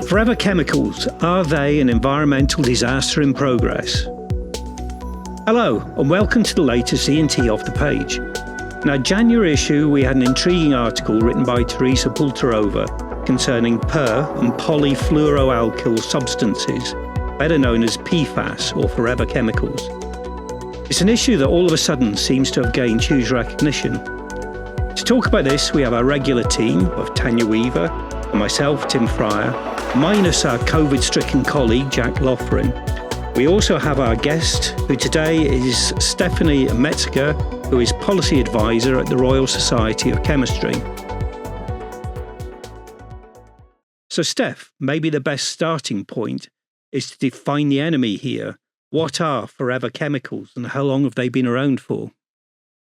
Forever chemicals, are they an environmental disaster in progress? Hello, and welcome to the latest E+T Off the Page. In our January issue, we had an intriguing article written by Teresa Pulterova concerning per and polyfluoroalkyl substances, better known as PFAS or forever chemicals. It's an issue that all of a sudden seems to have gained huge recognition. To talk about this, we have our regular team of Tanya Weaver and myself, Tim Fryer, minus our COVID-stricken colleague, Jack Lothering. We also have our guest, who today is Stephanie Metzger, who is Policy Advisor at the Royal Society of Chemistry. So, Steph, maybe the best starting point is to define the enemy here. What are forever chemicals and how long have they been around for?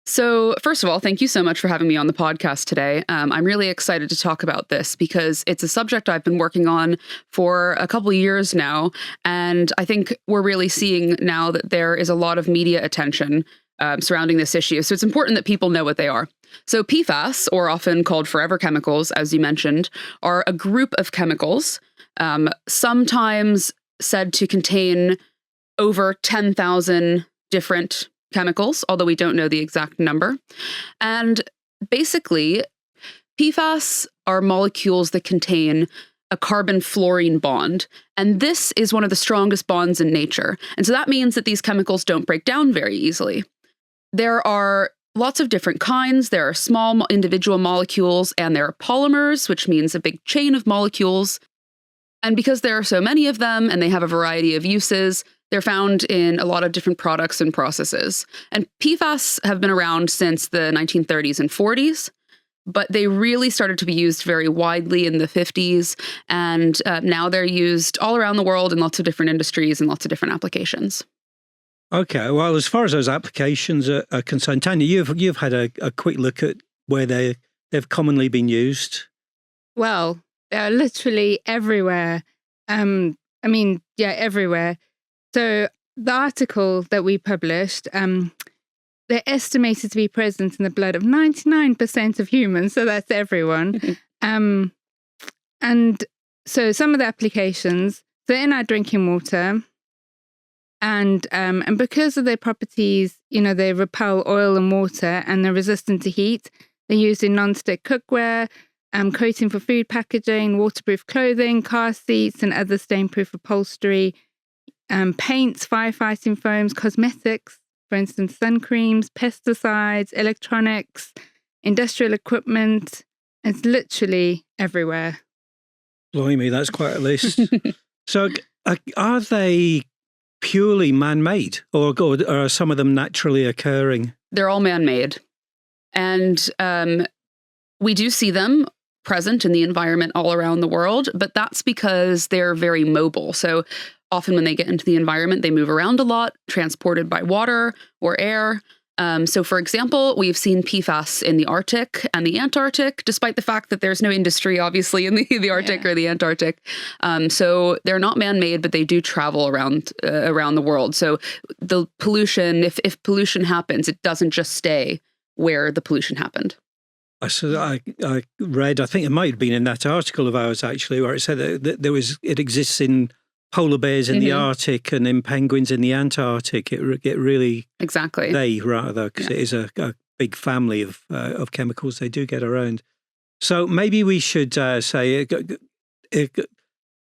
So, first of all, thank you so much for having me on the podcast today. I'm really excited to talk about this because it's a subject I've been working on for a couple of years now. And I think we're really seeing now that there is a lot of media attention surrounding this issue. So it's important that people know what they are. So PFAS, or often called forever chemicals, as you mentioned, are a group of chemicals, sometimes said to contain over 10,000 different chemicals, although we don't know the exact number. And basically, PFAS are molecules that contain a carbon-fluorine bond. And this is one of the strongest bonds in nature. And so that means that these chemicals don't break down very easily. There are lots of different kinds. There are small individual molecules, and there are polymers, which means a big chain of molecules. And because there are so many of them, and they have a variety of uses, they're found in a lot of different products and processes. And PFAS have been around since the 1930s and 40s, but they really started to be used very widely in the 50s. And now they're used all around the world in lots of different industries and lots of different applications. Okay, well, as far as those applications are concerned, Tanya, you've had a quick look at where they've commonly been used. Well, they're literally everywhere. Everywhere. So the article that we published, they're estimated to be present in the blood of 99% of humans. So that's everyone. And so some of the applications, they're in our drinking water. And because of their properties, they repel oil and water and they're resistant to heat. They're used in non-stick cookware, coating for food packaging, waterproof clothing, car seats, and other stain-proof upholstery. Paints, firefighting foams, cosmetics, for instance, sun creams, pesticides, electronics, industrial equipment. It's literally everywhere. Blimey, that's quite a list. So are they purely man-made or are some of them naturally occurring? They're all man-made. And we do see them present in the environment all around the world, but that's because they're very mobile. So often when they get into the environment, they move around a lot, transported by water or air. So for example, we've seen PFAS in the Arctic and the Antarctic, despite the fact that there's no industry, obviously, in the Arctic or the Antarctic. So they're not man-made, but they do travel around the world. So the pollution, if pollution happens, it doesn't just stay where the pollution happened. So I read, I think it might have been in that article of ours, actually, where it said that it exists in polar bears in the Arctic and in penguins in the Antarctic. It really... Exactly. Because it is a big family of chemicals they do get around. So maybe we should say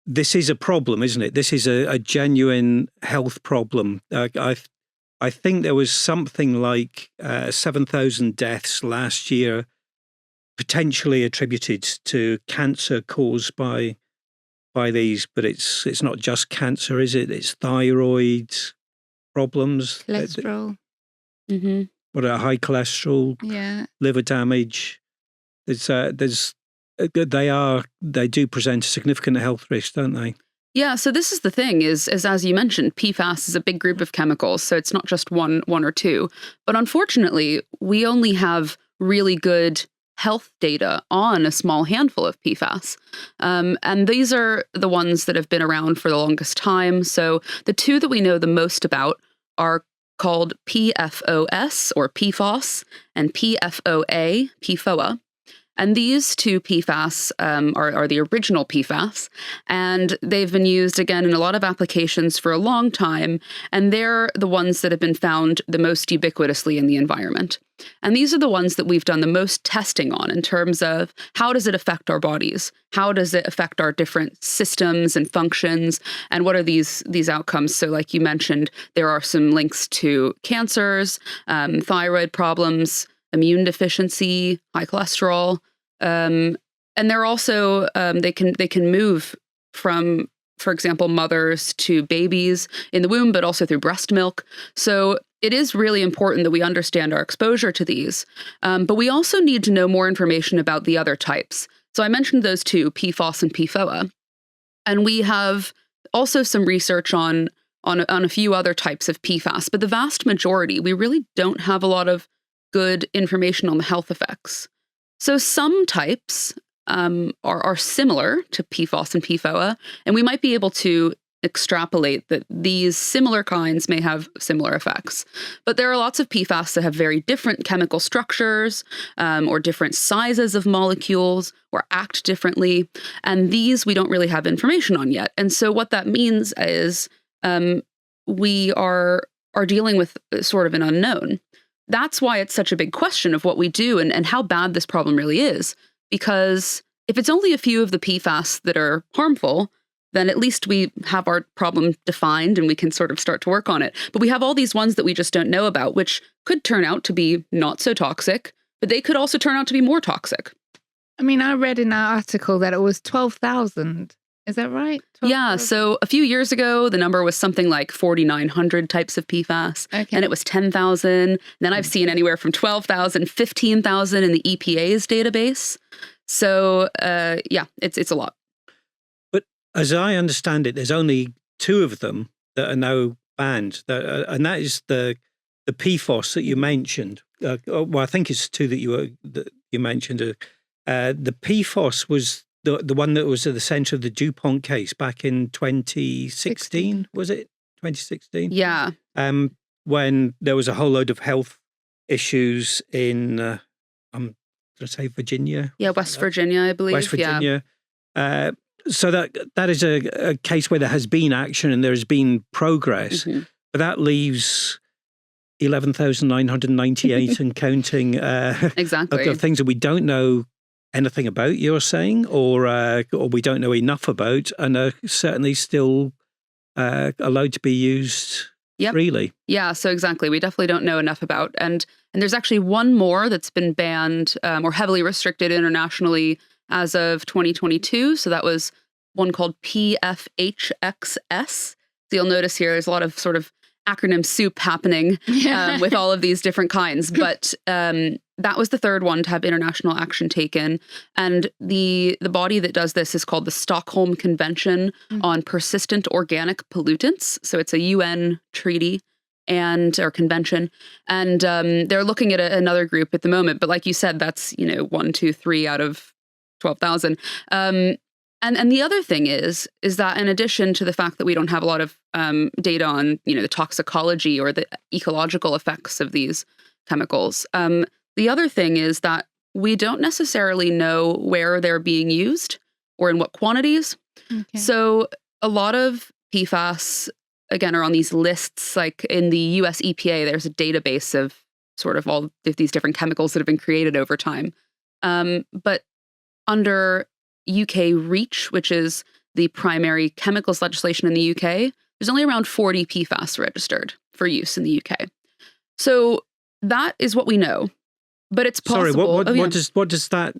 this is a problem, isn't it? This is a genuine health problem. I think there was something like 7,000 deaths last year potentially attributed to cancer caused by these, but it's not just cancer, is it? It's thyroid problems, cholesterol. What are high cholesterol? Liver damage. They do present a significant health risk, don't they? Yeah, so this is the thing is as you mentioned, PFAS is a big group of chemicals, so it's not just one or two. But unfortunately, we only have really good health data on a small handful of PFAS. And these are the ones that have been around for the longest time. So the two that we know the most about are called PFOS or PFOS and PFOA, PFOA. And these two PFAS are the original PFAS, and they've been used, again, in a lot of applications for a long time, and they're the ones that have been found the most ubiquitously in the environment. And these are the ones that we've done the most testing on in terms of how does it affect our bodies? How does it affect our different systems and functions? And what are these outcomes? So like you mentioned, there are some links to cancers, thyroid problems, immune deficiency, high cholesterol, and they're also they can move from, for example, mothers to babies in the womb, but also through breast milk. So it is really important that we understand our exposure to these, but we also need to know more information about the other types. So I mentioned those two, PFOS and PFOA, and we have also some research on a few other types of PFAS, but the vast majority, we really don't have a lot of good information on the health effects. So some types are similar to PFOS and PFOA, and we might be able to extrapolate that these similar kinds may have similar effects. But there are lots of PFAS that have very different chemical structures or different sizes of molecules or act differently, and these we don't really have information on yet. And so what that means is we are dealing with sort of an unknown. That's why it's such a big question of what we do and how bad this problem really is. Because if it's only a few of the PFAS that are harmful, then at least we have our problem defined and we can sort of start to work on it. But we have all these ones that we just don't know about, which could turn out to be not so toxic, but they could also turn out to be more toxic. I mean, I read in our article that it was 12,000. Is that right? 12, yeah. So a few years ago, the number was something like 4,900 types of PFAS, and it was 10,000. Then I've seen anywhere from 12,000, 15,000 in the EPA's database. So yeah, it's a lot. But as I understand it, there's only two of them that are now banned, and that is the PFOS that you mentioned. Well, I think it's two that you mentioned. The PFOS was the one that was at the center of the DuPont case back in 2016, was it? 2016? Yeah. When there was a whole load of health issues in, I'm going to say Virginia. Yeah, West Virginia, I believe. West Virginia. Yeah. So that is a case where there has been action and there has been progress, but that leaves 11,998 and counting exactly. of things that we don't know anything about, you're saying, or we don't know enough about, and are certainly still allowed to be used freely. Yeah, so exactly. We definitely don't know enough about. And there's actually one more that's been banned or heavily restricted internationally as of 2022. So that was one called PFHXS. So you'll notice here there's a lot of sort of acronym soup happening with all of these different kinds. But that was the third one to have international action taken. And the body that does this is called the Stockholm Convention on Persistent Organic Pollutants. So it's a UN treaty or convention. And they're looking at another group at the moment. But like you said, that's, 1, 2, 3 out of 12,000. And the other thing is that in addition to the fact that we don't have a lot of data on, the toxicology or the ecological effects of these chemicals, the other thing is that we don't necessarily know where they're being used or in what quantities. Okay. So a lot of PFAS, again, are on these lists. Like in the US EPA, there's a database of sort of all of these different chemicals that have been created over time. But under UK REACH, which is the primary chemicals legislation in the UK, there's only around 40 PFAS registered for use in the UK. So that is what we know. But it's possible. Sorry, what does that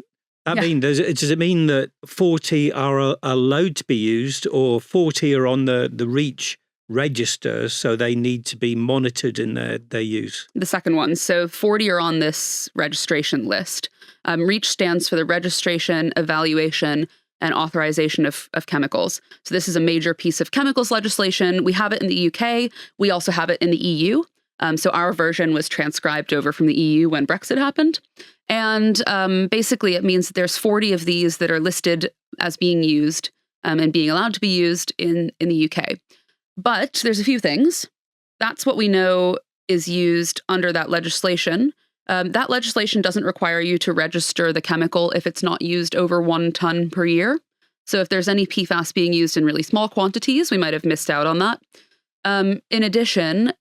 mean? Does it mean that 40 are allowed to be used, or 40 are on the REACH register, so they need to be monitored in their use? The second one. So 40 are on this registration list. REACH stands for the Registration, Evaluation, and Authorization of Chemicals. So this is a major piece of chemicals legislation. We have it in the UK. We also have it in the EU. So our version was transcribed over from the EU when Brexit happened. And basically it means that there's 40 of these that are listed as being used and being allowed to be used in the UK. But there's a few things. That's what we know is used under that legislation. That legislation doesn't require you to register the chemical if it's not used over 1 ton per year. So if there's any PFAS being used in really small quantities, we might have missed out on that. In addition,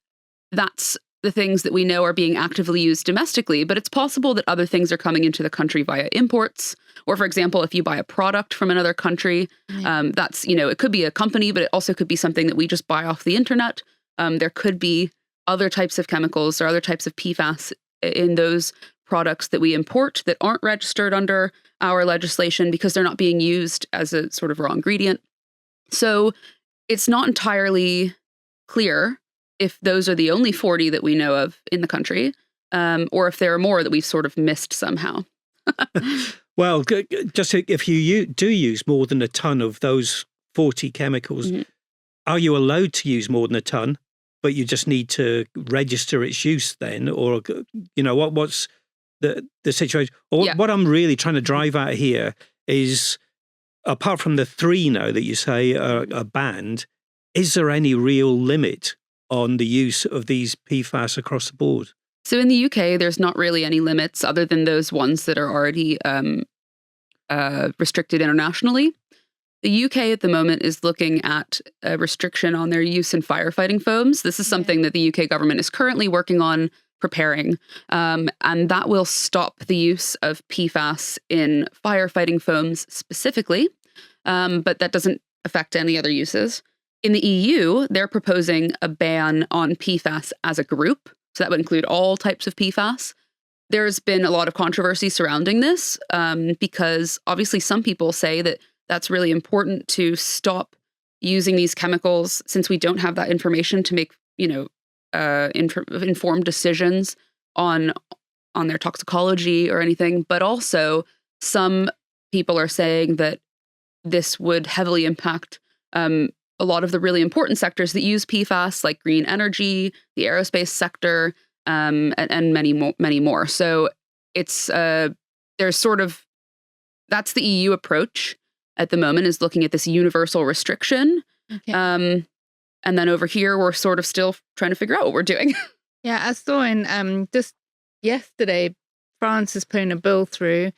that's the things that we know are being actively used domestically, but it's possible that other things are coming into the country via imports. Or, for example, if you buy a product from another country, that's, it could be a company, but it also could be something that we just buy off the internet. There could be other types of chemicals or other types of PFAS in those products that we import that aren't registered under our legislation because they're not being used as a sort of raw ingredient. So it's not entirely clear if those are the only 40 that we know of in the country, or if there are more that we've sort of missed somehow. Well, just if you do use more than a ton of those 40 chemicals, are you allowed to use more than a ton, but you just need to register its use then? Or, what's the situation? Or what I'm really trying to drive at here is, apart from the 3 now that you say are banned, is there any real limit on the use of these PFAS across the board? So in the UK, there's not really any limits other than those ones that are already restricted internationally. The UK at the moment is looking at a restriction on their use in firefighting foams. This is something that the UK government is currently working on preparing, and that will stop the use of PFAS in firefighting foams specifically, but that doesn't affect any other uses. In the EU, they're proposing a ban on PFAS as a group. So that would include all types of PFAS. There's been a lot of controversy surrounding this because obviously some people say that that's really important to stop using these chemicals since we don't have that information to make, informed decisions on their toxicology or anything. But also some people are saying that this would heavily impact a lot of the really important sectors that use PFAS, like green energy, the aerospace sector, and many more. So it's there's sort of, that's the EU approach at the moment, is looking at this universal restriction. Okay. And then over here, we're sort of still trying to figure out what we're doing. Yeah, I saw in just yesterday, France is putting a bill through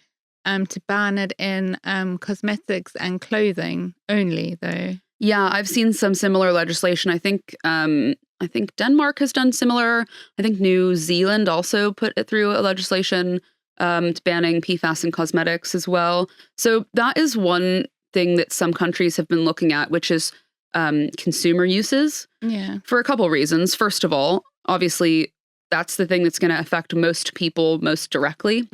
to ban it in cosmetics and clothing only, though. Yeah, I've seen some similar legislation. I think Denmark has done similar. I think New Zealand also put it through a legislation to banning PFAS in cosmetics as well. So that is one thing that some countries have been looking at, which is consumer uses. Yeah. For a couple reasons. First of all, obviously, that's the thing that's going to affect most people most directly.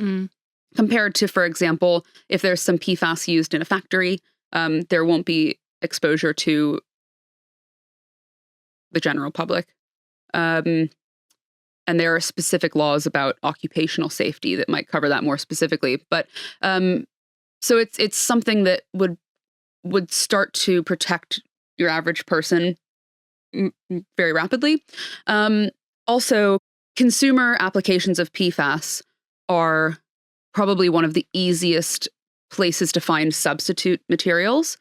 Compared to, for example, if there's some PFAS used in a factory, there won't be exposure to the general public. And there are specific laws about occupational safety that might cover that more specifically. But so it's something that would start to protect your average person very rapidly. Also, consumer applications of PFAS are probably one of the easiest places to find substitute materials.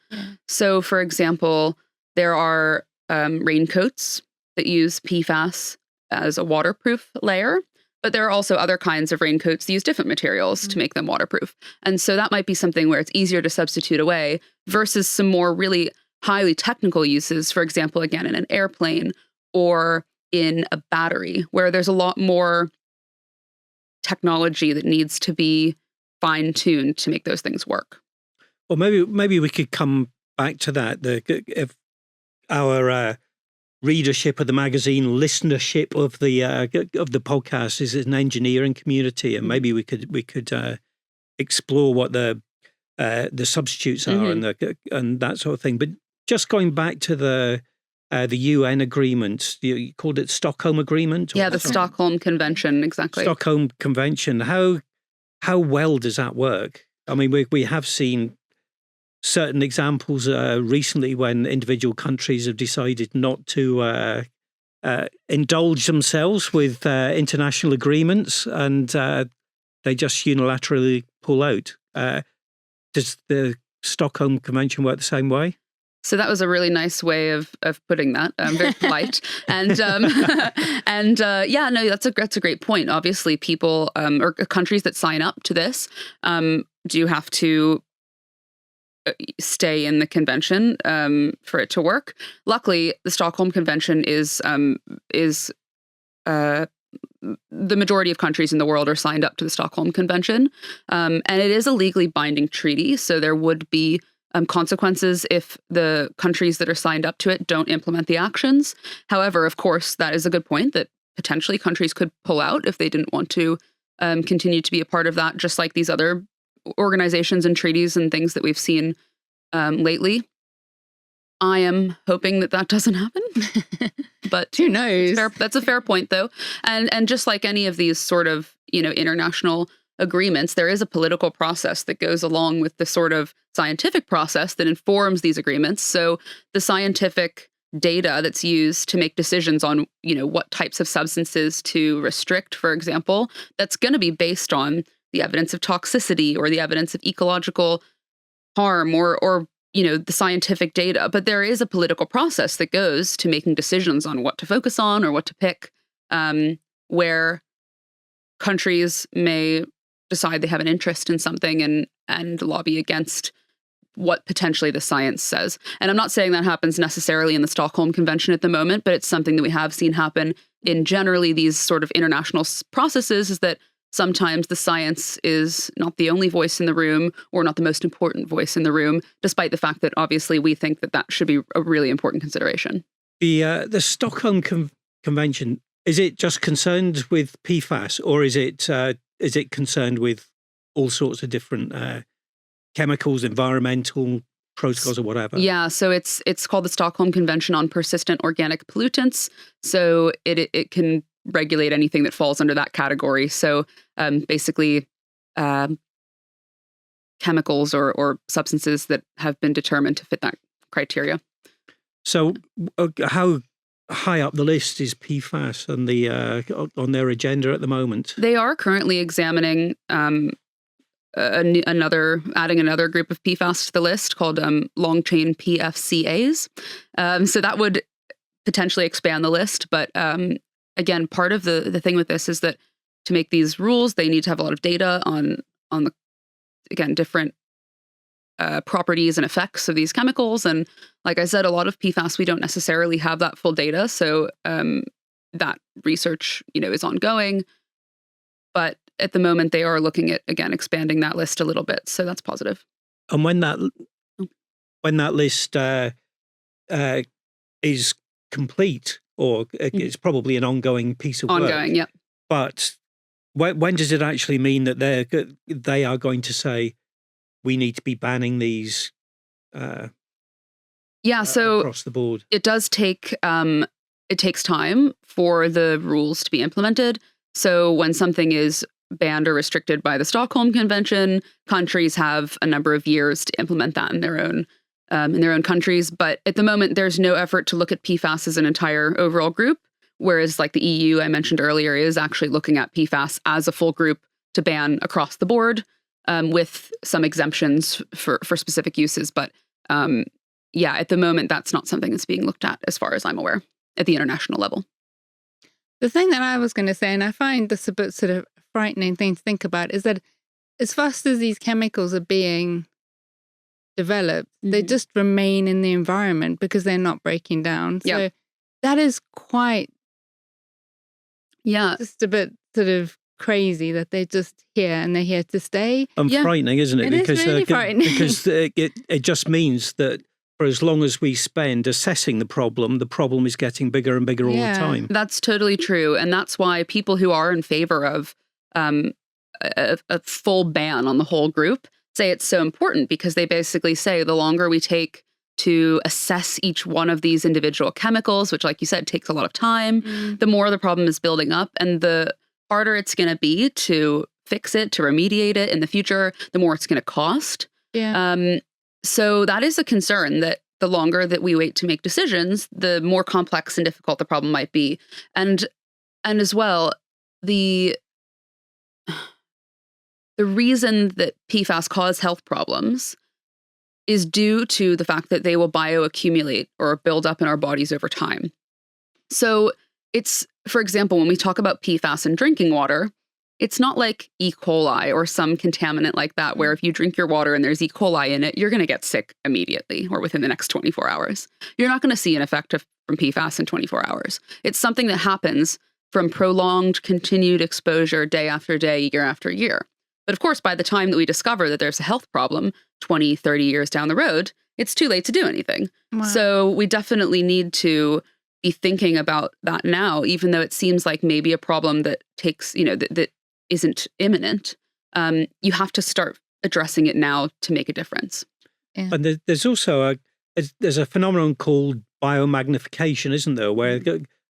So, for example, there are raincoats that use PFAS as a waterproof layer, but there are also other kinds of raincoats that use different materials to make them waterproof. And so that might be something where it's easier to substitute away versus some more really highly technical uses, for example, again, in an airplane or in a battery, where there's a lot more technology that needs to be fine-tuned to make those things work. Well, maybe we could come back to that. If our readership of the magazine, listenership of the podcast is an engineering community, and maybe we could explore what the substitutes are and that sort of thing. But just going back to the UN agreement, you called it Stockholm Agreement? Yeah, the Stockholm Convention, exactly. Stockholm Convention. How well does that work? I mean, we have seen certain examples recently when individual countries have decided not to indulge themselves with international agreements, and they just unilaterally pull out. Does the Stockholm Convention work the same way? So that was a really nice way of putting that. Very polite, and no, that's a great point. Obviously, people or countries that sign up to this do have to stay in the convention for it to work. Luckily, the Stockholm Convention is the majority of countries in the world are signed up to the Stockholm Convention, and it is a legally binding treaty. So there would be consequences if the countries that are signed up to it don't implement the actions. However, of course, that is a good point that potentially countries could pull out if they didn't want to continue to be a part of that, just like these other organizations and treaties and things that we've seen lately. I am hoping that doesn't happen, but who knows? That's a fair point, though. And just like any of these sort of, international agreements, there is a political process that goes along with the sort of scientific process that informs these agreements. So the scientific data that's used to make decisions on, what types of substances to restrict, for example, that's going to be based on the evidence of toxicity or the evidence of ecological harm or the scientific data. But there is a political process that goes to making decisions on what to focus on or what to pick, where countries may decide they have an interest in something and lobby against what potentially the science says. And I'm not saying that happens necessarily in the Stockholm Convention at the moment, but it's something that we have seen happen in generally these sort of international processes, is that sometimes the science is not the only voice in the room or not the most important voice in the room, despite the fact that obviously we think that should be a really important consideration. The Stockholm Convention, is it just concerned with PFAS, or is it concerned with all sorts of different chemicals, environmental protocols, or whatever? Yeah, so it's called the Stockholm Convention on Persistent Organic Pollutants. So it can regulate anything that falls under that category. So basically chemicals or substances that have been determined to fit that criteria. So how high up the list is PFAS on their agenda at the moment? They are currently examining adding another group of PFAS to the list called long-chain PFCAs. So that would potentially expand the list. But again, part of the thing with this is that to make these rules, they need to have a lot of data on the, again, different properties and effects of these chemicals. And like I said, a lot of PFAS, we don't necessarily have that full data. So that research, is ongoing. But at the moment, they are looking at, again, expanding that list a little bit. So that's positive. And when that list is complete, or it's probably an ongoing piece of work. Ongoing, yeah. But when does it actually mean that they are going to say, we need to be banning these so across the board? It does take, it takes time for the rules to be implemented. So when something is banned or restricted by the Stockholm Convention, countries have a number of years to implement that in their own countries. But at the moment, there's no effort to look at PFAS as an entire overall group, whereas like the EU I mentioned earlier is actually looking at PFAS as a full group to ban across the board, with some exemptions for specific uses. But at the moment, that's not something that's being looked at as far as I'm aware at the international level. The thing that I was going to say, and I find this a bit sort of frightening thing to think about, is that as fast as these chemicals are being developed, they just remain in the environment because they're not breaking down. So that is quite, just a bit sort of crazy that they're just here and they're here to stay. And frightening, isn't it? Because, is really frightening. Because it just means that for as long as we spend assessing the problem is getting bigger and bigger all the time. That's totally true. And that's why people who are in favor of a full ban on the whole group say it's so important, because they basically say the longer we take to assess each one of these individual chemicals, which, like you said, takes a lot of time, the more the problem is building up, and the harder it's going to be to fix it, to remediate it in the future, the more it's going to cost. So that is a concern, that the longer that we wait to make decisions, the more complex and difficult the problem might be. And as well, the reason that PFAS cause health problems is due to the fact that they will bioaccumulate or build up in our bodies over time. So it's, for example, when we talk about PFAS in drinking water, it's not like E. coli or some contaminant like that, where if you drink your water and there's E. coli in it, you're going to get sick immediately or within the next 24 hours. You're not going to see an effect from PFAS in 24 hours. It's something that happens from prolonged, continued exposure day after day, year after year. But of course, by the time that we discover that there's a health problem 20, 30 years down the road, it's too late to do anything. Wow. So we definitely need to be thinking about that now, even though it seems like maybe a problem that takes, that isn't imminent. You have to start addressing it now to make a difference. Yeah. And there's also there's a phenomenon called biomagnification, isn't there, where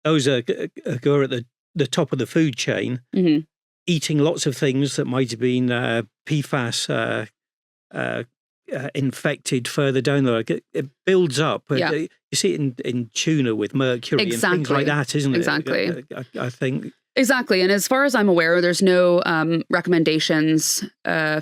those occur at the top of the food chain, eating lots of things that might have been PFAS infected further down there. It builds up. Yeah. You see it in tuna with mercury and things like that, isn't it? Exactly. I think. Exactly. And as far as I'm aware, there's no recommendations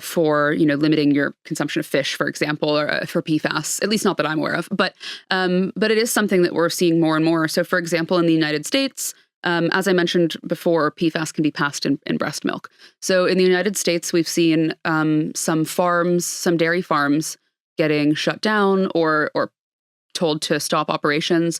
for, limiting your consumption of fish, for example, or for PFAS, at least not that I'm aware of. But it is something that we're seeing more and more. So, for example, in the United States, as I mentioned before, PFAS can be passed in breast milk. So in the United States, we've seen some dairy farms getting shut down or told to stop operations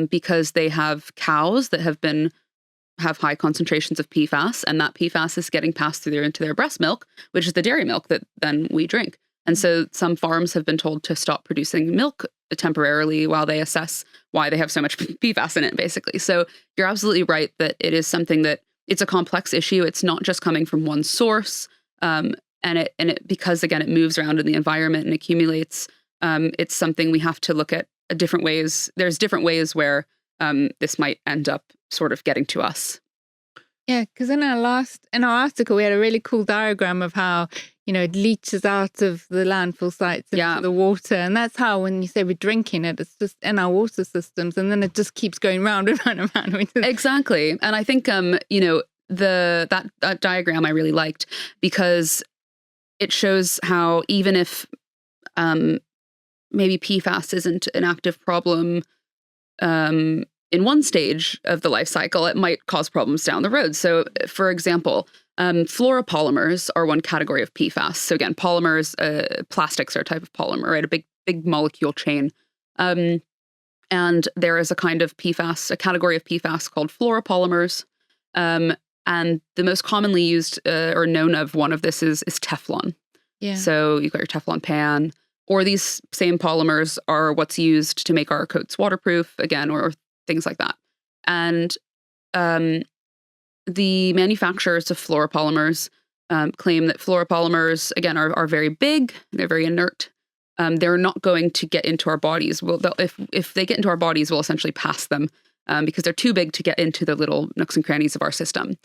because they have cows that have high concentrations of PFAS, and that PFAS is getting passed into their breast milk, which is the dairy milk that then we drink. And so some farms have been told to stop producing milk temporarily while they assess why they have so much PFAS in it, basically. So you're absolutely right that it is something that it's a complex issue. It's not just coming from one source. And it because, again, it moves around in the environment and accumulates. It's something we have to look at different ways. There's different ways where this might end up sort of getting to us. Yeah, because in our article, we had a really cool diagram of how, it leaches out of the landfill sites into the water. And that's how, when you say we're drinking it, it's just in our water systems. And then it just keeps going round and round and round. Exactly. And I think, that diagram I really liked because it shows how even if maybe PFAS isn't an active problem in one stage of the life cycle, it might cause problems down the road. So, for example, fluoropolymers are one category of PFAS. So again, polymers, plastics are a type of polymer, right? A big molecule chain. And there is a kind of PFAS, a category of PFAS called fluoropolymers. And the most commonly used or known of one of this is Teflon. Yeah. So you've got your Teflon pan, or these same polymers are what's used to make our coats waterproof, again, or things like that. And the manufacturers of fluoropolymers claim that fluoropolymers, again, are very big. They're very inert. They're not going to get into our bodies. If they get into our bodies, we'll essentially pass them because they're too big to get into the little nooks and crannies of our system.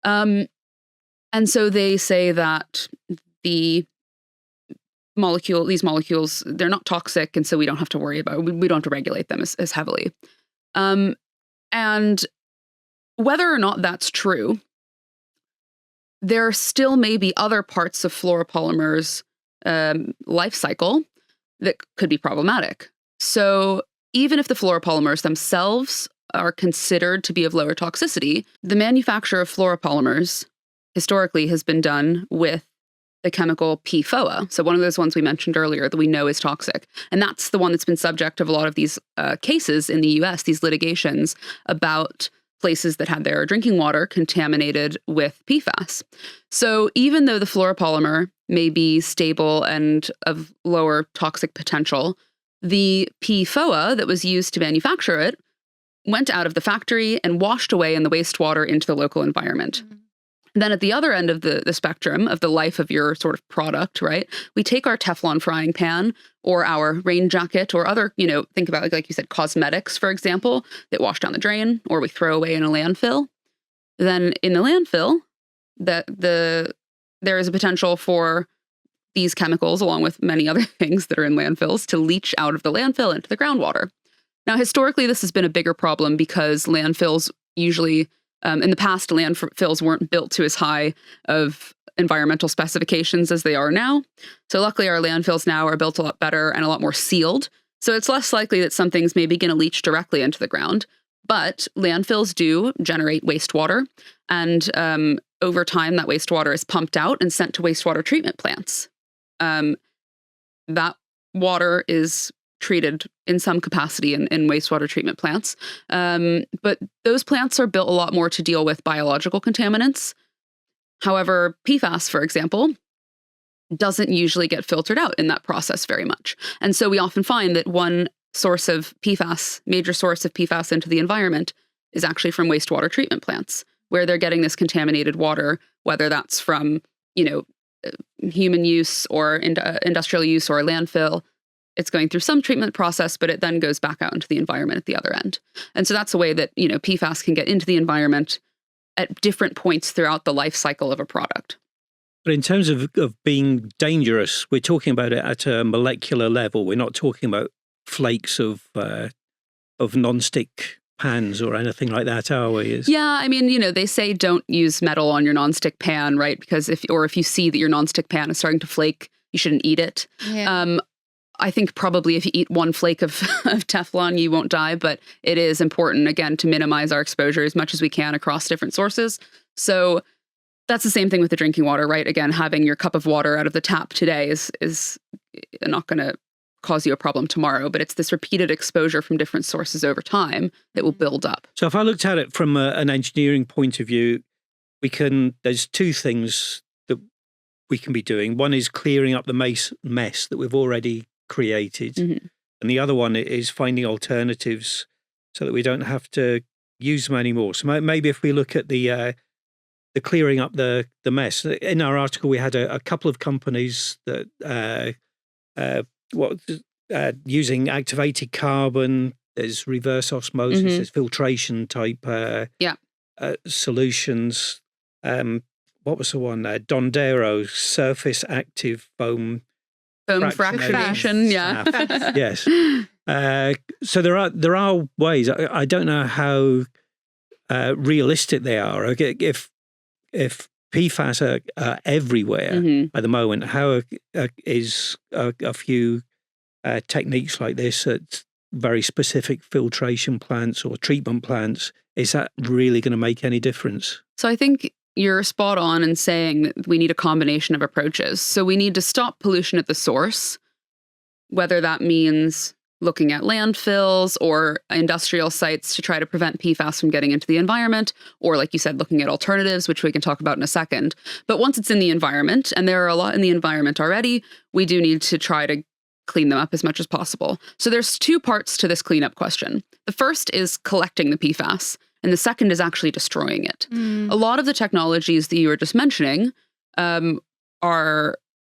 And so they say that these molecules, they're not toxic, and so we don't have to worry about it. We don't have to regulate them as heavily. And whether or not that's true, there still may be other parts of fluoropolymers' life cycle that could be problematic. So even if the fluoropolymers themselves are considered to be of lower toxicity, the manufacture of fluoropolymers historically has been done with the chemical PFOA. So one of those ones we mentioned earlier that we know is toxic. And that's the one that's been subject of a lot of these cases in the US, these litigations about places that had their drinking water contaminated with PFAS. So even though the fluoropolymer may be stable and of lower toxic potential, the PFOA that was used to manufacture it went out of the factory and washed away in the wastewater into the local environment. Mm-hmm. Then at the other end of the spectrum of the life of your sort of product, right, we take our Teflon frying pan or our rain jacket or other, think about like you said, cosmetics, for example, that wash down the drain or we throw away in a landfill. Then in the landfill, there is a potential for these chemicals, along with many other things that are in landfills, to leach out of the landfill into the groundwater. Now, historically, this has been a bigger problem because landfills usually in the past, landfills weren't built to as high of environmental specifications as they are now. So luckily our landfills now are built a lot better and a lot more sealed. So it's less likely that some things maybe going to leach directly into the ground. But landfills do generate wastewater. And over time, that wastewater is pumped out and sent to wastewater treatment plants. That water is treated in some capacity in wastewater treatment plants. But those plants are built a lot more to deal with biological contaminants. However, PFAS, for example, doesn't usually get filtered out in that process very much. And so we often find that one source of PFAS, major source of PFAS into the environment, is actually from wastewater treatment plants, where they're getting this contaminated water, whether that's from, human use or industrial use or landfill. It's going through some treatment process, but it then goes back out into the environment at the other end. And so that's a way that, PFAS can get into the environment at different points throughout the life cycle of a product. But in terms of being dangerous, we're talking about it at a molecular level. We're not talking about flakes of non-stick pans or anything like that, are we? Yeah, they say don't use metal on your nonstick pan, right? Because if you see that your nonstick pan is starting to flake, you shouldn't eat it. Yeah. I think probably if you eat one flake of Teflon, you won't die, but it is important, again, to minimize our exposure as much as we can across different sources. So that's the same thing with the drinking water, right? Again, having your cup of water out of the tap today is not going to cause you a problem tomorrow, but it's this repeated exposure from different sources over time that will build up. So if I looked at it from an engineering point of view, there's two things that we can be doing. One is clearing up the mess that we've already created. Mm-hmm. And the other one is finding alternatives so that we don't have to use them anymore. So maybe if we look at the clearing up the mess. In our article, we had a couple of companies that using activated carbon, there's reverse osmosis, mm-hmm. there's filtration type solutions. What was the one? Dondero, surface active foam fractionation. Yeah. Yes. So there are ways. I don't know how realistic they are. If PFAS are everywhere mm-hmm. at the moment, how is a few techniques like this at very specific filtration plants or treatment plants, is that really going to make any difference? So I think you're spot on in saying that we need a combination of approaches. So we need to stop pollution at the source, whether that means looking at landfills or industrial sites to try to prevent PFAS from getting into the environment, or like you said, looking at alternatives, which we can talk about in a second. But once it's in the environment, and there are a lot in the environment already, we do need to try to clean them up as much as possible. So there's two parts to this cleanup question. The first is collecting the PFAS, and the second is actually destroying it. A lot of the technologies that you were just mentioning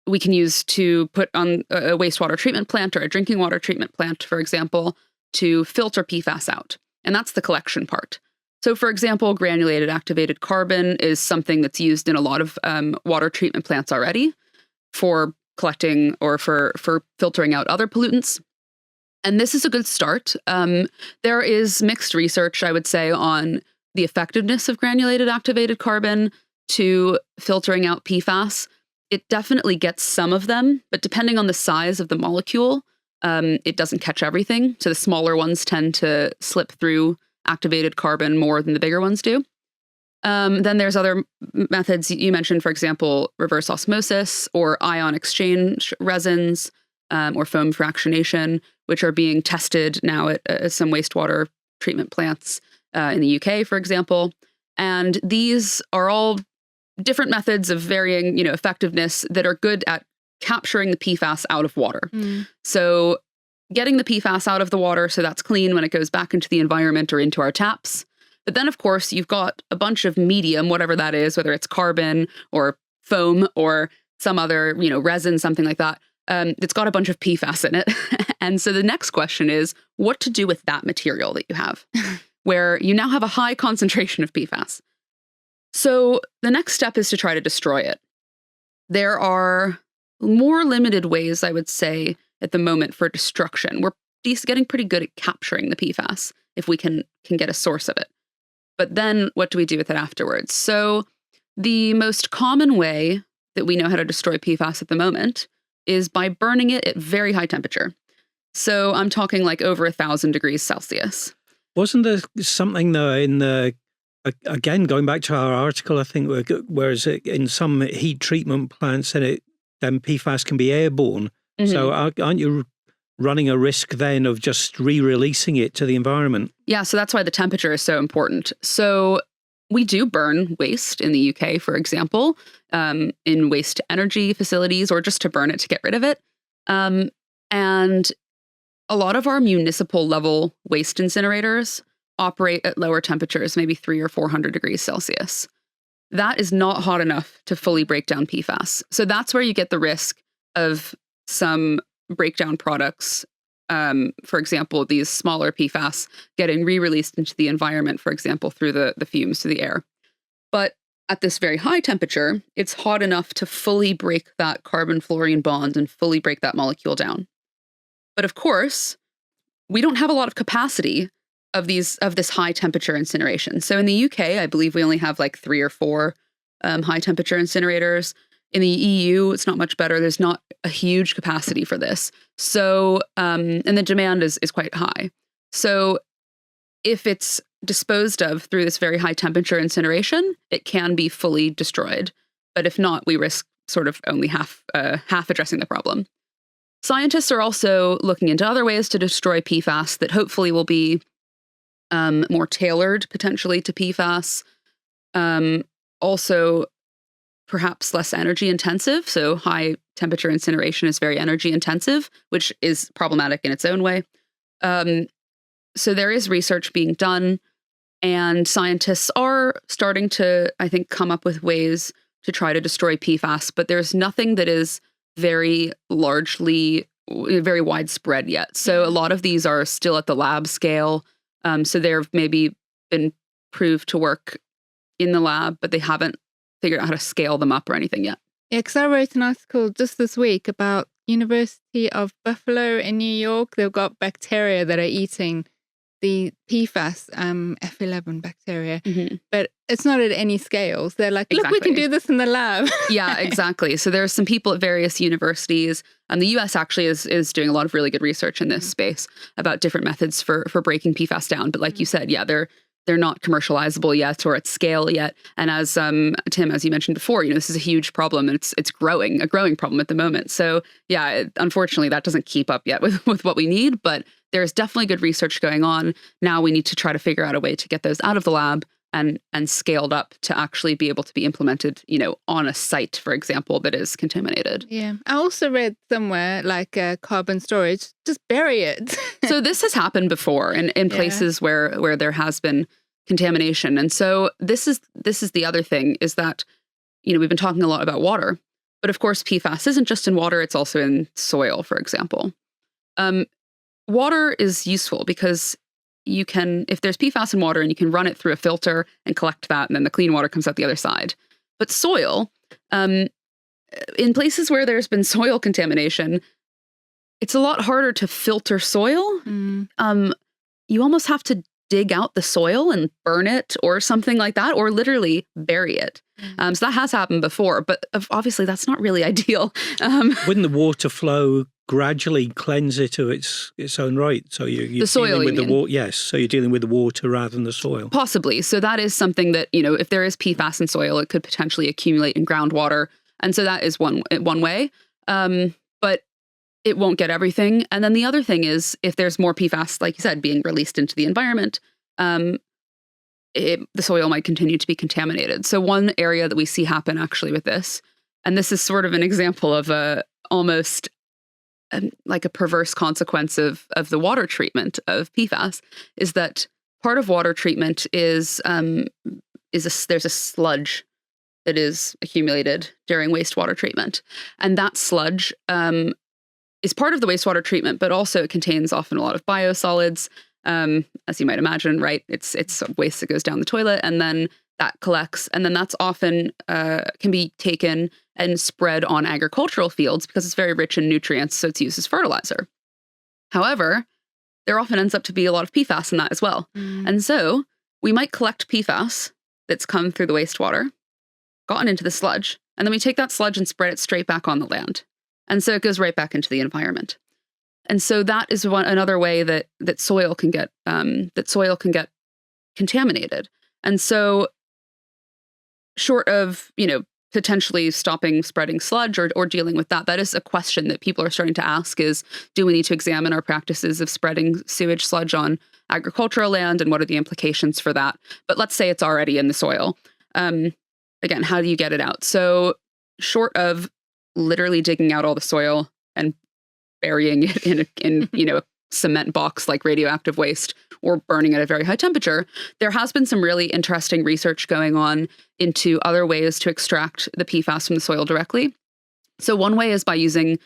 we can use to put on a wastewater treatment plant or a drinking water treatment plant, for example, to filter PFAS out. And that's the collection part. So, for example, granulated activated carbon is something that's used in a lot of water treatment plants already for collecting or for filtering out other pollutants. And this is a good start. There is mixed research, I would say, on the effectiveness of granulated activated carbon to filtering out PFAS. It definitely gets some of them, but depending on the size of the molecule, it doesn't catch everything. So the smaller ones tend to slip through activated carbon more than the bigger ones do. Then there's other methods you mentioned, for example, reverse osmosis or ion exchange resins or foam fractionation, which are being tested now at some wastewater treatment plants in the UK, for example. And these are all different methods of varying, effectiveness that are good at capturing the PFAS out of water. So getting the PFAS out of the water so that's clean when it goes back into the environment or into our taps. But then, of course, you've got a bunch of medium, whatever that is, whether it's carbon or foam or some other, resin, something like that. It's got a bunch of PFAS in it. And so the next question is what to do with that material that you have, where you now have a high concentration of PFAS. So the next step is to try to destroy it. There are more limited ways, I would say, at the moment for destruction. We're getting pretty good at capturing the PFAS if we can get a source of it. But then what do we do with it afterwards? So the most common way that we know how to destroy PFAS at the moment is by burning it at very high temperature. So I'm talking like over 1,000 degrees Celsius. Wasn't there something though in the, again, going back to our article, I think, whereas in some heat treatment plants, then PFAS can be airborne. Mm-hmm. So aren't you running a risk then of just re-releasing it to the environment? Yeah, so that's why the temperature is so important. So we do burn waste in the UK, for example, in waste to energy facilities, or just to burn it to get rid of it. And a lot of our municipal level waste incinerators operate at lower temperatures, maybe 300 or 400 degrees Celsius. That is not hot enough to fully break down PFAS. So that's where you get the risk of some breakdown products, for example, these smaller PFAS getting re-released into the environment, for example, through the fumes to the air. But at this very high temperature, it's hot enough to fully break that carbon-fluorine bond and fully break that molecule down. But of course, we don't have a lot of capacity of this high temperature incineration. So in the UK, I believe we only have like 3 or 4 high temperature incinerators. In the EU, it's not much better. There's not a huge capacity for this. So, and the demand is quite high. So if it's disposed of through this very high temperature incineration, it can be fully destroyed. But if not, we risk sort of only half addressing the problem. Scientists are also looking into other ways to destroy PFAS that hopefully will be more tailored potentially to PFAS. Also, perhaps less energy intensive. So high temperature incineration is very energy intensive, which is problematic in its own way. So there is research being done, and scientists are starting to, I think, come up with ways to try to destroy PFAS, but there's nothing that is very widespread yet. So a lot of these are still at the lab scale. So they've maybe been proved to work in the lab, but they haven't figured out how to scale them up or anything yet. Yeah, because I wrote an article just this week about University of Buffalo in New York. They've got bacteria that are eating the PFAS F11 bacteria, but it's not at any scales. They're like, look, we can do this in the lab. Yeah, exactly. So there are some people at various universities. The US actually is doing a lot of really good research in this space about different methods for breaking PFAS down. But like you said, yeah, they're not commercializable yet or at scale yet. And as Tim, as you mentioned before, this is a huge problem, and it's a growing problem at the moment. So yeah, unfortunately, that doesn't keep up yet with what we need, but there's definitely good research going on. Now we need to try to figure out a way to get those out of the lab and scaled up to actually be able to be implemented, on a site, for example, that is contaminated. Yeah. I also read somewhere like carbon storage, just bury it. So this has happened before in places where there has been contamination. And so this is the other thing is that, we've been talking a lot about water, but of course PFAS isn't just in water, it's also in soil, for example. Water is useful because you can, if there's PFAS in water, and you can run it through a filter and collect that, and then the clean water comes out the other side. But soil, in places where there's been soil contamination, it's a lot harder to filter soil. You almost have to dig out the soil and burn it or something like that, or literally bury it. So that has happened before, but obviously that's not really ideal. Wouldn't the water flow gradually cleanse it to its own right? So you're the soil, dealing with the water. Yes, so you're dealing with the water rather than the soil. Possibly. So that is something that, if there is PFAS in soil, it could potentially accumulate in groundwater. And so that is one way. But it won't get everything. And then the other thing is, if there's more PFAS, like you said, being released into the environment, the soil might continue to be contaminated. So one area that we see happen actually with this, and this is sort of an example of almost like a perverse consequence of the water treatment of PFAS, is that part of water treatment is there's a sludge that is accumulated during wastewater treatment. And that sludge is part of the wastewater treatment, but also it contains often a lot of biosolids, as you might imagine, right? It's waste that goes down the toilet, and then that collects, and then that's often can be taken and spread on agricultural fields because it's very rich in nutrients, so it's used as fertilizer. However, there often ends up to be a lot of PFAS in that as well. And so we might collect PFAS that's come through the wastewater, gotten into the sludge, And then we take that sludge and spread it straight back on the land. And so it goes right back into the environment. And so that is another way that soil can get contaminated. And so short of, potentially stopping spreading sludge or dealing with that is a question that people are starting to ask is, do we need to examine our practices of spreading sewage sludge on agricultural land, and what are the implications for that? But let's say it's already in the soil. Again, how do you get it out? So short of literally digging out all the soil and burying it in a cement box like radioactive waste, or burning at a very high temperature, there has been some really interesting research going on into other ways to extract the PFAS from the soil directly. So one way is by using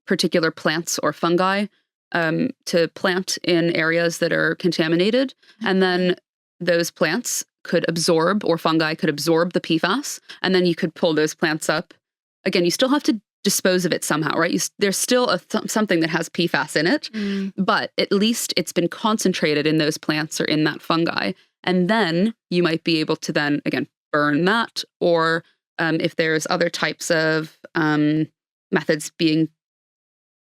particular plants or fungi to plant in areas that are contaminated, and then those plants could absorb, or fungi could absorb, the PFAS, and then you could pull those plants up. Again, you still have to dispose of it somehow, right? There's still something that has PFAS in it, but at least it's been concentrated in those plants or in that fungi. And then you might be able to then, again, burn that, or if there's other types of methods being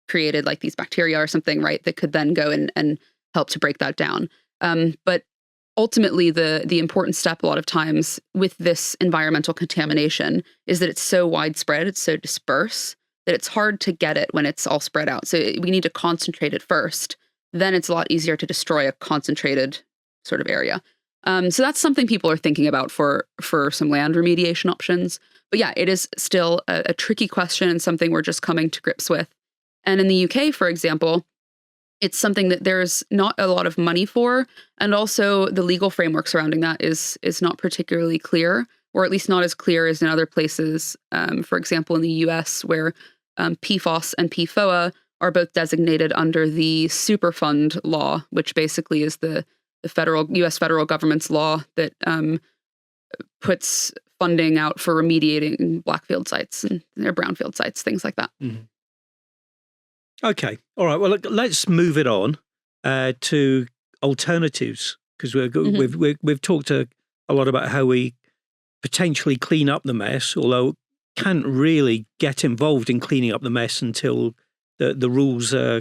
created, like these bacteria or something, right, that could then go and help to break that down. But ultimately, the important step a lot of times with this environmental contamination is that it's so widespread, it's so dispersed, that it's hard to get it when it's all spread out. So we need to concentrate it first. Then it's a lot easier to destroy a concentrated sort of area. So that's something people are thinking about for some land remediation options. But yeah, it is still a tricky question and something we're just coming to grips with. And in the UK, for example, it's something that there's not a lot of money for, and also the legal framework surrounding that is not particularly clear, or at least not as clear as in other places. For example, in the US, where PFAS and PFOA are both designated under the Superfund law, which basically is the US federal government's law that puts funding out for remediating blackfield sites and brownfield sites, things like that. Mm-hmm. Okay. All right. Well, let's move it on to alternatives, because we've talked a lot about how we potentially clean up the mess, although can't really get involved in cleaning up the mess until the rules are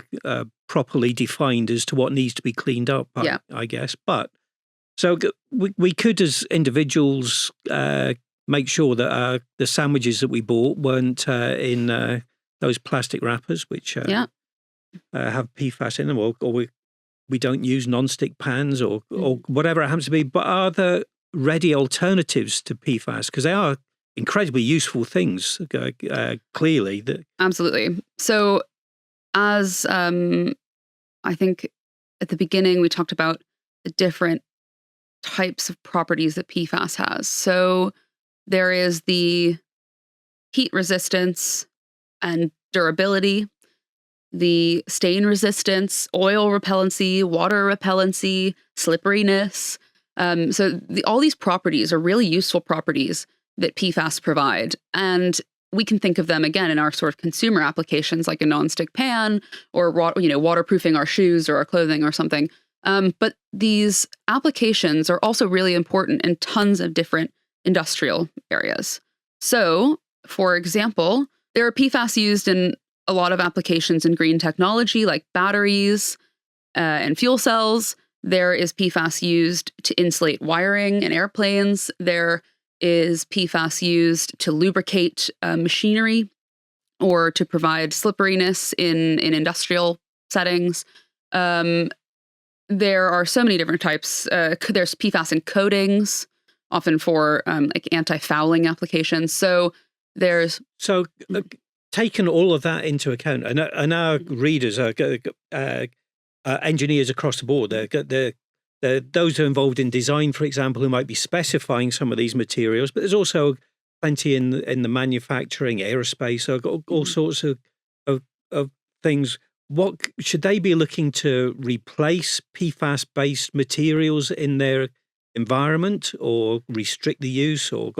properly defined as to what needs to be cleaned up, I guess. But so we could, as individuals, make sure that the sandwiches that we bought weren't in those plastic wrappers, which have PFAS in them, or we don't use non-stick pans or whatever it happens to be. But are there ready alternatives to PFAS? Because they are incredibly useful things, clearly. Absolutely. So as I think at the beginning, we talked about the different types of properties that PFAS has. So there is the heat resistance and durability, the stain resistance, oil repellency, water repellency, slipperiness. So all these properties are really useful properties that PFAS provide. And we can think of them, again, in our sort of consumer applications, like a nonstick pan, or waterproofing our shoes or our clothing or something. But these applications are also really important in tons of different industrial areas. So, for example, there are PFAS used in a lot of applications in green technology, like batteries and fuel cells. There is PFAS used to insulate wiring in airplanes. There is PFAS used to lubricate machinery or to provide slipperiness in industrial settings. There are so many different types. There's PFAS in coatings, often for like anti-fouling applications. So there's taking all of that into account, and our readers are engineers across the board. They're those who are involved in design, for example, who might be specifying some of these materials. But there's also plenty in the manufacturing, aerospace, so all sorts of things. What should they be looking to replace PFAS-based materials in their environment, or restrict the use, or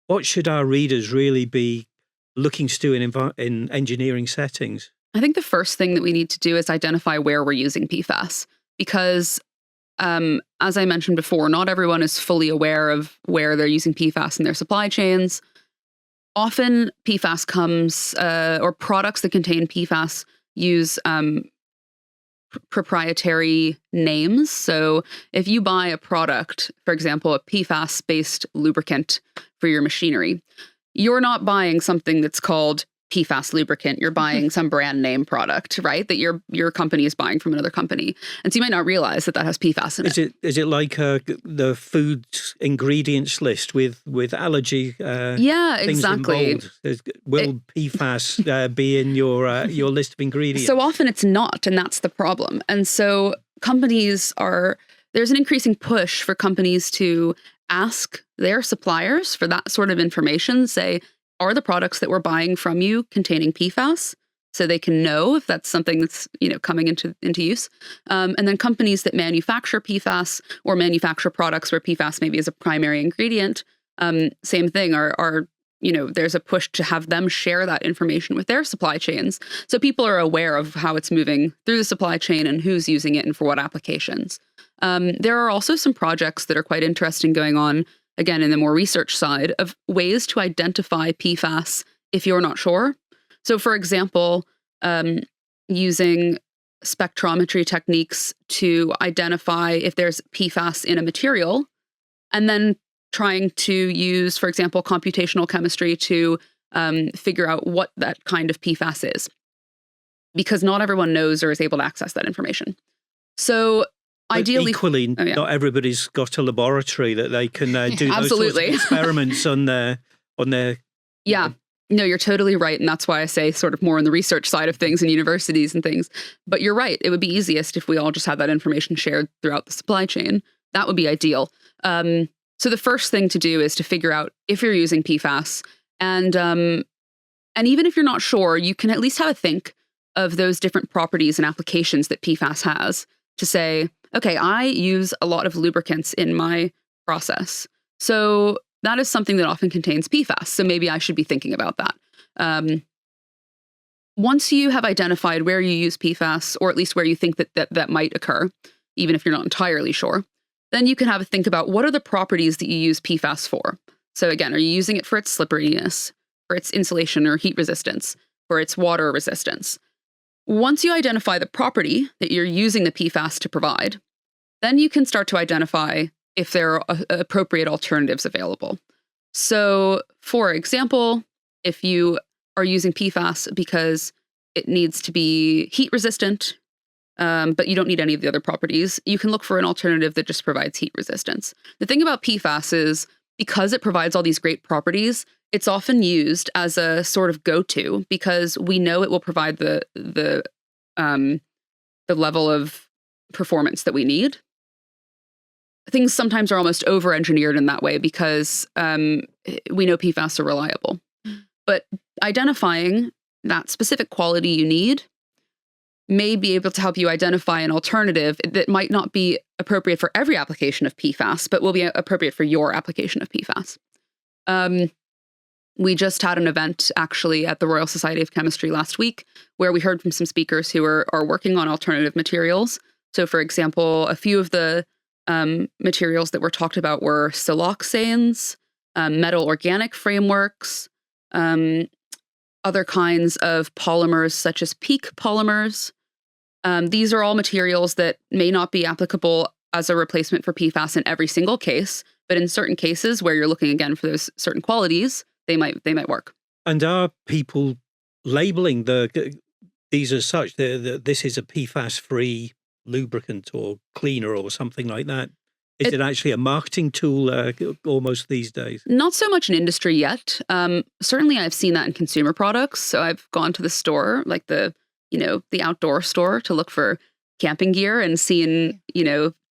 what should our readers really be looking to do in engineering settings? I think the first thing that we need to do is identify where we're using PFAS, because as I mentioned before, not everyone is fully aware of where they're using PFAS in their supply chains. often PFAS comes, or products that contain PFAS use proprietary names. So if you buy a product, for example, a PFAS-based lubricant for your machinery, you're not buying something that's called PFAS lubricant. You're buying some brand name product, right? That your company is buying from another company. And so you might not realize that has PFAS in it. Is it like the food ingredients list with allergy yeah, things exactly. involved? Will PFAS be in your list of ingredients? So often it's not, and that's the problem. And so there's an increasing push for companies to ask their suppliers for that sort of information, say, are the products that we're buying from you containing PFAS? So they can know if that's something that's coming into use. And then companies that manufacture PFAS or manufacture products where PFAS maybe is a primary ingredient, same thing, are there's a push to have them share that information with their supply chains. So people are aware of how it's moving through the supply chain and who's using it and for what applications. There are also some projects that are quite interesting going on, again, in the more research side, of ways to identify PFAS if you're not sure. So, for example, using spectrometry techniques to identify if there's PFAS in a material, and then trying to use, for example, computational chemistry to figure out what that kind of PFAS is. Because not everyone knows or is able to access that information. So ideally, equally, not everybody's got a laboratory that they can do those sorts of experiments on their. Yeah, no, you're totally right, and that's why I say sort of more on the research side of things in universities and things. But you're right; it would be easiest if we all just had that information shared throughout the supply chain. That would be ideal. So the first thing to do is to figure out if you're using PFAS, and even if you're not sure, you can at least have a think of those different properties and applications that PFAS has to say, okay, I use a lot of lubricants in my process. So that is something that often contains PFAS. So maybe I should be thinking about that. Once you have identified where you use PFAS, or at least where you think that might occur, even if you're not entirely sure, then you can have a think about what are the properties that you use PFAS for. So again, are you using it for its slipperiness, for its insulation or heat resistance, for its water resistance? Once you identify the property that you're using the PFAS to provide, then you can start to identify if there are appropriate alternatives available. So, for example, if you are using PFAS because it needs to be heat resistant, but you don't need any of the other properties, you can look for an alternative that just provides heat resistance. The thing about PFAS is, because it provides all these great properties, it's often used as a sort of go-to because we know it will provide the level of performance that we need. Things sometimes are almost over-engineered in that way because we know PFAS are reliable. But identifying that specific quality you need may be able to help you identify an alternative that might not be appropriate for every application of PFAS, but will be appropriate for your application of PFAS. We just had an event actually at the Royal Society of Chemistry last week where we heard from some speakers who are working on alternative materials. So, for example, a few of the materials that were talked about were siloxanes, metal organic frameworks, other kinds of polymers such as peak polymers. These are all materials that may not be applicable as a replacement for PFAS in every single case, but in certain cases where you're looking again for those certain qualities, they might work. And are people labeling these as such? This is a PFAS-free lubricant or cleaner or something like that? Is it actually a marketing tool almost these days? Not so much in industry yet. Certainly I've seen that in consumer products. So I've gone to the store, like the outdoor store, to look for camping gear and seen,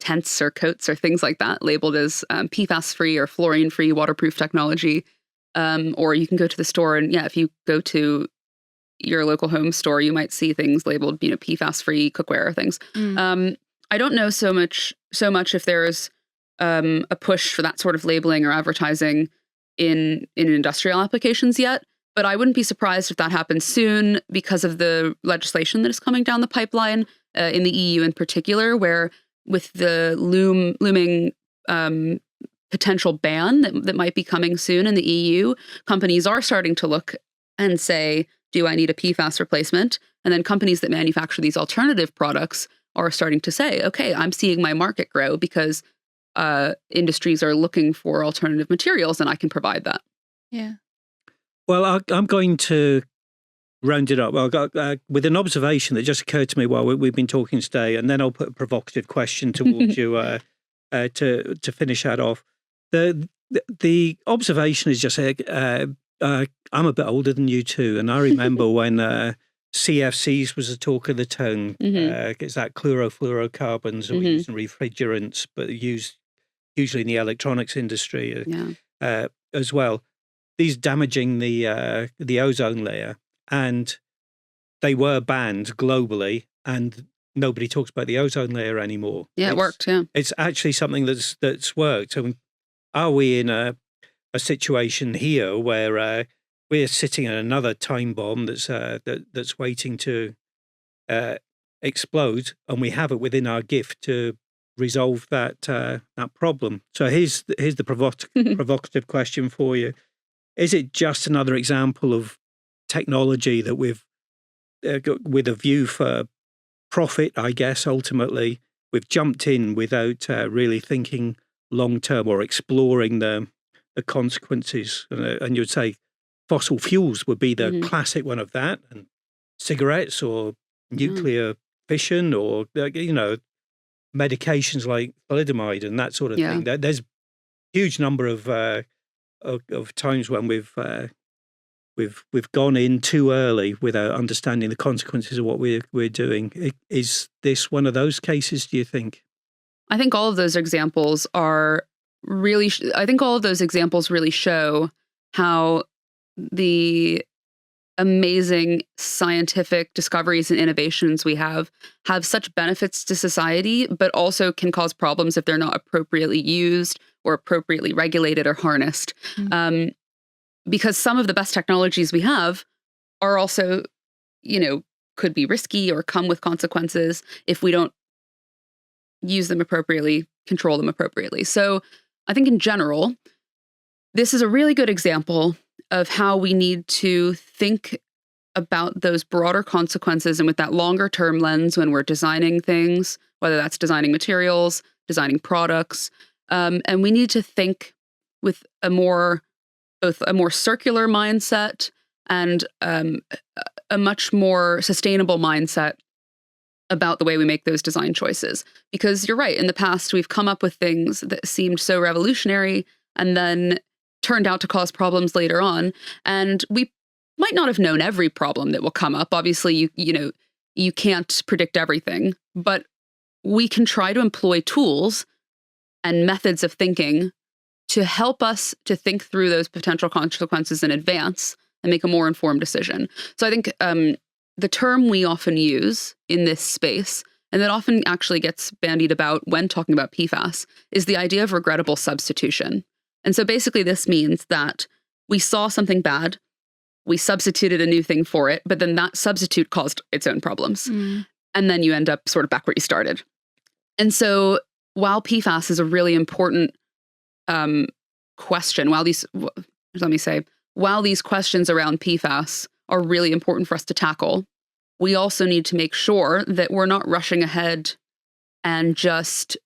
tents or coats or things like that labeled as PFAS-free or fluorine-free waterproof technology. Or you can go to the store and if you go to your local home store, you might see things labeled, PFAS-free cookware or things. I don't know so much if there's a push for that sort of labeling or advertising in industrial applications yet, but I wouldn't be surprised if that happens soon because of the legislation that is coming down the pipeline in the EU in particular, where with the looming potential ban that might be coming soon in the EU, companies are starting to look and say, do I need a PFAS replacement? And then companies that manufacture these alternative products are starting to say, okay, I'm seeing my market grow because industries are looking for alternative materials and I can provide that. Yeah. Well, I'm going to round it up with an observation that just occurred to me while we've been talking today, and then I'll put a provocative question towards you to finish that off. The observation is just I'm a bit older than you two, and I remember when CFCs was the talk of the town. It's that chlorofluorocarbons that were used in refrigerants, but used usually in the electronics industry as well. These damaging the ozone layer, and they were banned globally, and nobody talks about the ozone layer anymore. Yeah, it worked. Yeah, it's actually something that's worked. So, are we in a situation here where we're sitting in another time bomb that's waiting to explode, and we have it within our gift to resolve that problem? So here's the provocative question for you: is it just another example of technology that we've got with a view for profit? I guess ultimately we've jumped in without really thinking long term or exploring the consequences. And you'd say fossil fuels would be the classic one of that, and cigarettes or nuclear fission, or medications like thalidomide and that sort of thing. There's a huge number of times when we've gone in too early without understanding the consequences of what we're doing. Is this one of those cases, do you think? I think all of those examples are really. I think all of those examples really show how the amazing scientific discoveries and innovations we have such benefits to society, but also can cause problems if they're not appropriately used or appropriately regulated or harnessed. Because some of the best technologies we have are also, could be risky or come with consequences if we don't use them appropriately, control them appropriately. So I think in general, this is a really good example of how we need to think about those broader consequences and with that longer term lens when we're designing things, whether that's designing materials, designing products. And we need to think with both a more circular mindset and a much more sustainable mindset about the way we make those design choices. Because you're right, in the past, we've come up with things that seemed so revolutionary and then turned out to cause problems later on. And we might not have known every problem that will come up. Obviously, you can't predict everything, but we can try to employ tools and methods of thinking to help us to think through those potential consequences in advance and make a more informed decision. So I think the term we often use in this space, and that often actually gets bandied about when talking about PFAS, is the idea of regrettable substitution. And so basically this means that we saw something bad, we substituted a new thing for it, but then that substitute caused its own problems. And then you end up sort of back where you started. And so while PFAS is a really important question, while these questions around PFAS are really important for us to tackle, we also need to make sure that we're not rushing ahead and just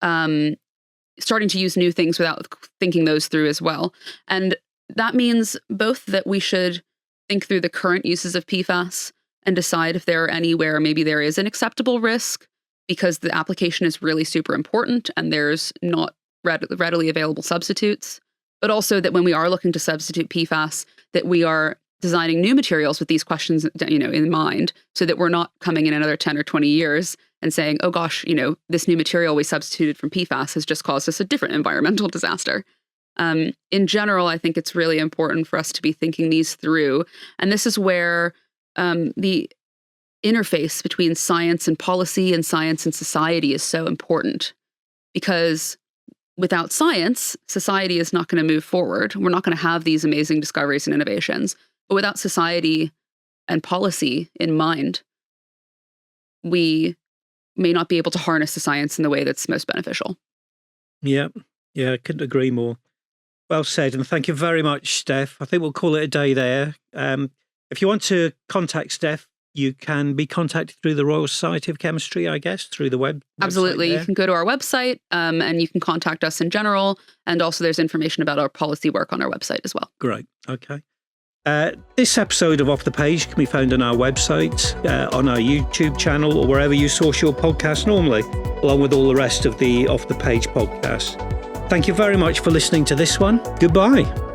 starting to use new things without thinking those through as well. And that means both that we should think through the current uses of PFAS and decide if there are any where maybe there is an acceptable risk because the application is really super important and there's not readily available substitutes, but also that when we are looking to substitute PFAS, that we are designing new materials with these questions, in mind, so that we're not coming in another 10 or 20 years and saying, oh gosh, this new material we substituted from PFAS has just caused us a different environmental disaster. In general, I think it's really important for us to be thinking these through. And this is where the interface between science and policy and science and society is so important, because without science, society is not going to move forward. We're not going to have these amazing discoveries and innovations. But without society and policy in mind, we may not be able to harness the science in the way that's most beneficial. Yeah. Yeah, I couldn't agree more. Well said, and thank you very much, Steph. I think we'll call it a day there. If you want to contact Steph, you can be contacted through the Royal Society of Chemistry, I guess, through the web. Absolutely. You can go to our website and you can contact us in general. And also there's information about our policy work on our website as well. Great. Okay. This episode of Off the Page can be found on our website, on our YouTube channel, or wherever you source your podcast normally, along with all the rest of the Off the Page podcast. Thank you very much for listening to this one. Goodbye.